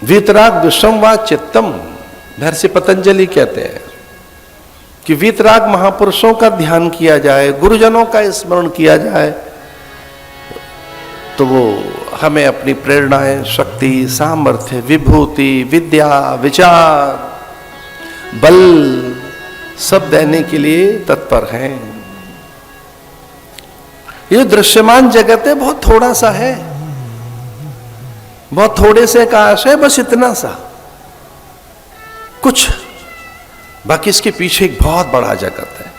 वीतराग विश्वम वा चित्तम, महर्षि पतंजलि कहते हैं कि वीतराग महापुरुषों का ध्यान किया जाए, गुरुजनों का स्मरण किया जाए, तो वो हमें अपनी प्रेरणाएं, शक्ति, सामर्थ्य, विभूति, विद्या, विचार, बल सब देने के लिए तत्पर हैं। ये दृश्यमान जगत है, बहुत थोड़ा सा है, बहुत थोड़े से आकाश है, बस इतना सा कुछ, बाकी इसके पीछे एक बहुत बड़ा जगत है,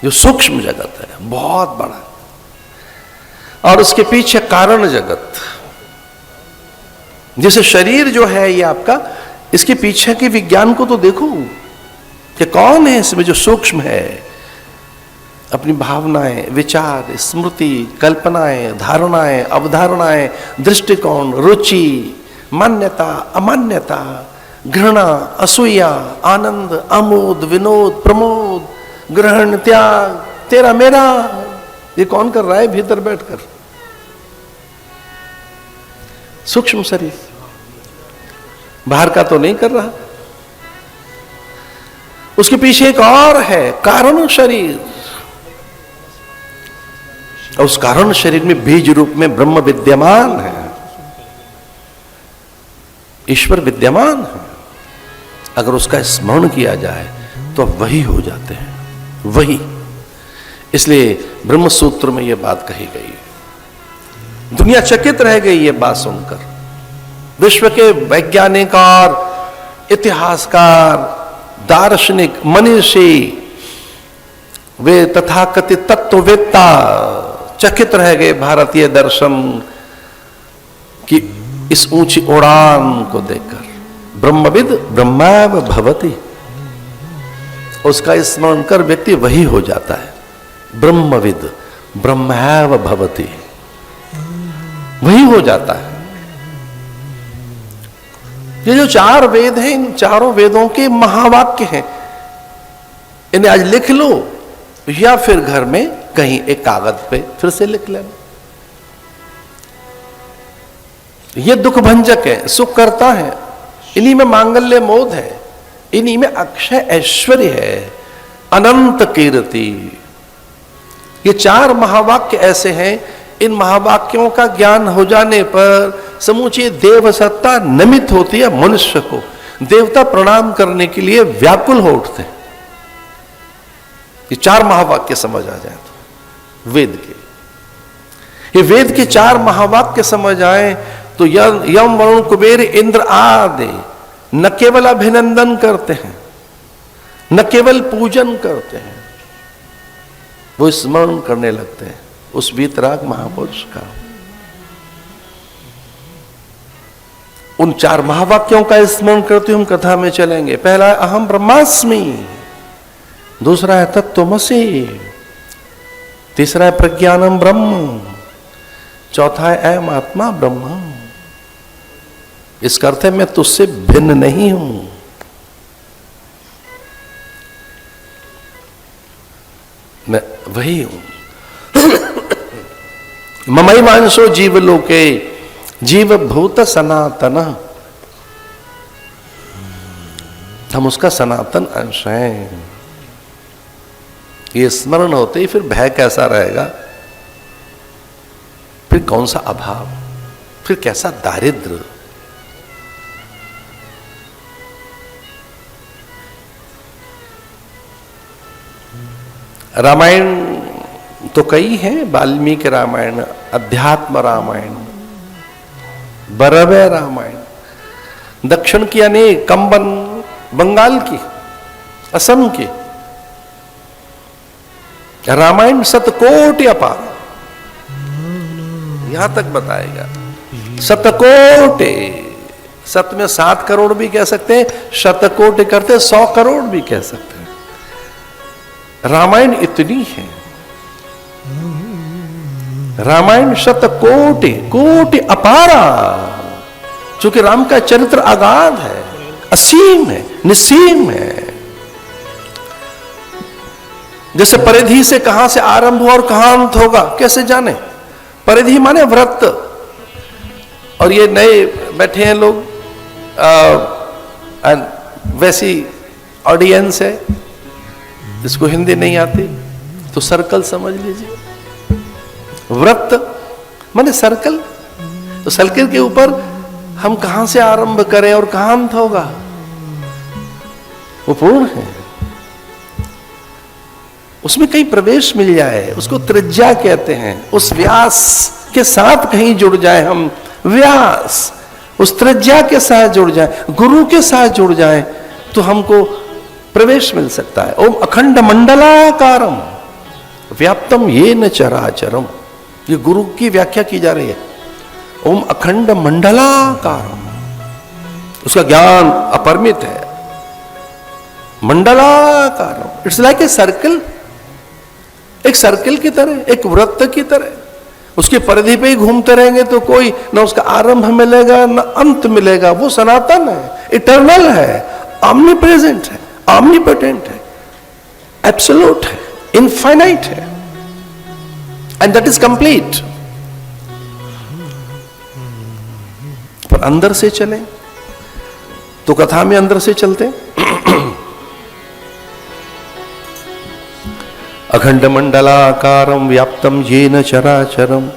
जो सूक्ष्म जगत है, बहुत बड़ा, और उसके पीछे कारण जगत। जैसे शरीर जो है ये आपका, इसके पीछे के विज्ञान को तो देखो कि कौन है इसमें जो सूक्ष्म है, अपनी भावनाएं, विचार, स्मृति, कल्पनाएं, धारणाएं, अवधारणाएं, दृष्टिकोण, रुचि, मान्यता, अमान्यता, घृणा, असूया, आनंद, आमोद, विनोद, प्रमोद, ग्रहण, त्याग, तेरा मेरा, ये कौन कर रहा है भीतर बैठकर? सूक्ष्म शरीर, बाहर का तो नहीं कर रहा। उसके पीछे एक और है, कारण शरीर, और उस कारण शरीर में बीज रूप में ब्रह्म विद्यमान है, ईश्वर विद्यमान है। अगर उसका स्मरण किया जाए तो वही हो जाते हैं, वही। इसलिए ब्रह्म सूत्र में यह बात कही गई। दुनिया चकित रह गई ये बात सुनकर। विश्व के वैज्ञानिक और इतिहासकार, दार्शनिक, मनीषी, वे तथाकथित तत्ववेत्ता चकित रह गए भारतीय दर्शन की इस ऊंची उड़ान को देखकर। ब्रह्मविद ब्रह्मैव भवति, उसका स्मरण कर व्यक्ति वही हो जाता है। ब्रह्मविद ब्रह्मैव भवति, वही हो जाता है। ये जो चार वेद हैं, इन चारों वेदों के महावाक्य हैं, इन्हें आज लिख लो या फिर घर में कहीं एक कागज पे फिर से लिख लेना। ये दुख भंजक है, सुख करता है, इन्हीं में मांगल्य मोद है, इन्हीं में अक्षय ऐश्वर्य है, अनंत कीर्ति। ये चार महावाक्य ऐसे हैं, इन महावाक्यों का ज्ञान हो जाने पर समूची देव सत्ता नमित होती है। मनुष्य को देवता प्रणाम करने के लिए व्याकुल हो उठते हैं। ये चार महावाक्य समझ आ जाए तो वेद के, ये वेद के चार महावाक्य समझ आए तो यम वरुण कुबेर इंद्र आदि न केवल अभिनंदन करते हैं, न केवल पूजन करते हैं, वो स्मरण करने लगते हैं उस वीतराग महापुरुष का। उन चार महावाक्यों का स्मरण करते हम कथा में चलेंगे। पहला है अहम ब्रह्मास्मि, दूसरा है तत्त्वमसि, तीसरा है प्रज्ञानम ब्रह्म, चौथा है अयम आत्मा ब्रह्म। इसका अर्थ है मैं तुझसे भिन्न नहीं हूं। मैं वही हूं। ममैवांशो जीवलोके जीवभूत सनातन, हम उसका सनातन अंश हैं। ये स्मरण होते ही फिर भय कैसा रहेगा, फिर कौन सा अभाव, फिर कैसा दारिद्र। रामायण तो कई हैं, वाल्मीकि रामायण, अध्यात्म रामायण, बरवे रामायण, दक्षिण की अनेक, कंबन बंगाल की, असम की। रामायण शतकोटि अपार, यहां तक बताएगा। शतकोटि, सत में 7 करोड़ भी कह सकते हैं, शतकोटि करते 100 करोड़ भी कह सकते हैं। रामायण इतनी है, रामायण शतकोटि, कोटि अपारा, चूंकि राम का चरित्र अगाध है, असीम है, निसीम है। जैसे परिधि से कहां से आरंभ हुआ और कहां अंत होगा कैसे जाने। परिधि माने व्रत। और ये नए बैठे हैं लोग वैसी ऑडियंस है जिसको हिंदी नहीं आती, तो सर्कल समझ लीजिए। व्रत माने सर्कल, तो सर्कल के ऊपर हम कहां से आरंभ करें और कहां अंत होगा, वो पूर्ण है। उसमें कहीं प्रवेश मिल जाए, उसको त्रिज्या कहते हैं। उस व्यास के साथ कहीं जुड़ जाए हम, व्यास उस त्रिज्या के साथ जुड़ जाए, गुरु के साथ जुड़ जाए, तो हमको प्रवेश मिल सकता है। ओम अखंड मंडलाकारम व्याप्तम येन चराचरम, ये गुरु की व्याख्या की जा रही है। ओम अखंड मंडलाकारम, उसका ज्ञान अपरिमित है। मंडलाकारम, इट्स लाइक ए सर्कल, एक सर्कल की तरह, एक वृत्त की तरह। उसके परिधि पे ही घूमते रहेंगे तो कोई ना उसका आरंभ मिलेगा ना अंत मिलेगा। वो सनातन है, इटर्नल है, ऑमनीप्रेजेंट है, ऑमनीपोटेंट है, एब्सोल्यूट है, इनफाइनाइट है, एंड दैट इज कंप्लीट। पर अंदर से चले तो कथा में अंदर से चलते अखंड मंडलाकारम व्याप्तम येन चराचरम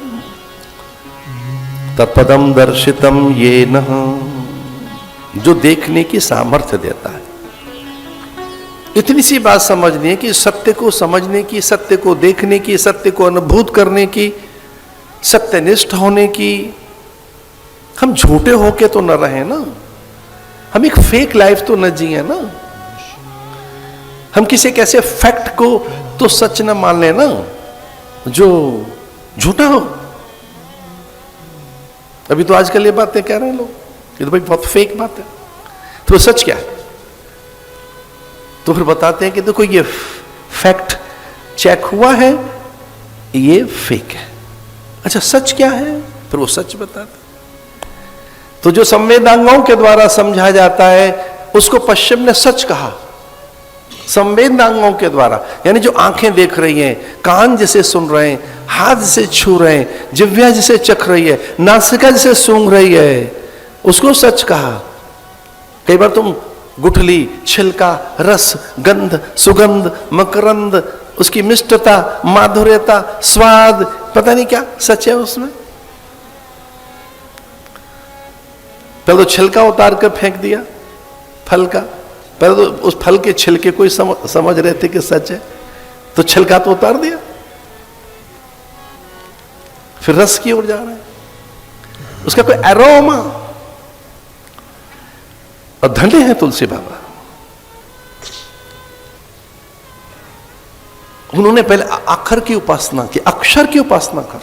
तत्पदम दर्शितम येन, जो देखने की सामर्थ्य देता है। इतनी सी बात समझनी है कि सत्य को समझने की, सत्य को देखने की, सत्य को अनुभूत करने की, सत्यनिष्ठ होने की, हम झूठे होके तो न रहे ना, हम एक फेक लाइफ तो न जिए ना, हम किसी कैसे फैक्ट को तो सच न मान लेना जो झूठा हो। अभी तो आजकल ये बातें कह रहे हैं लोग, ये तो भाई बहुत फेक बात है, तो सच क्या है? तो फिर बताते हैं कि देखो ये फैक्ट चेक हुआ है, ये फेक है। अच्छा सच क्या है? फिर वो सच बताते। तो जो संवेदांगों के द्वारा समझा जाता है उसको पश्चिम ने सच कहा। संवेदांगों के द्वारा, यानी जो आंखें देख रही हैं, कान जिसे सुन रहे हैं, हाथ जिसे छू रहे हैं, जिह्वा जिसे चख रही है, नासिका जिसे सूंघ रही है, उसको सच कहा। कई बार तुम गुठली, छिलका, रस, गंध, सुगंध, मकरंद, उसकी मिष्टता, माधुर्यता, स्वाद, पता नहीं क्या सच है उसमें। पहले तो छिलका उतार कर फेंक दिया फल का, पहले तो उस फल के छिलके को ही समझ रहे थे कि सच है, तो छिलका तो उतार दिया, फिर रस की ओर जा रहे हैं, उसका कोई एरोमा। और धन्य है तुलसी बाबा, उन्होंने पहले अक्षर की उपासना की, अक्षर की उपासना कर।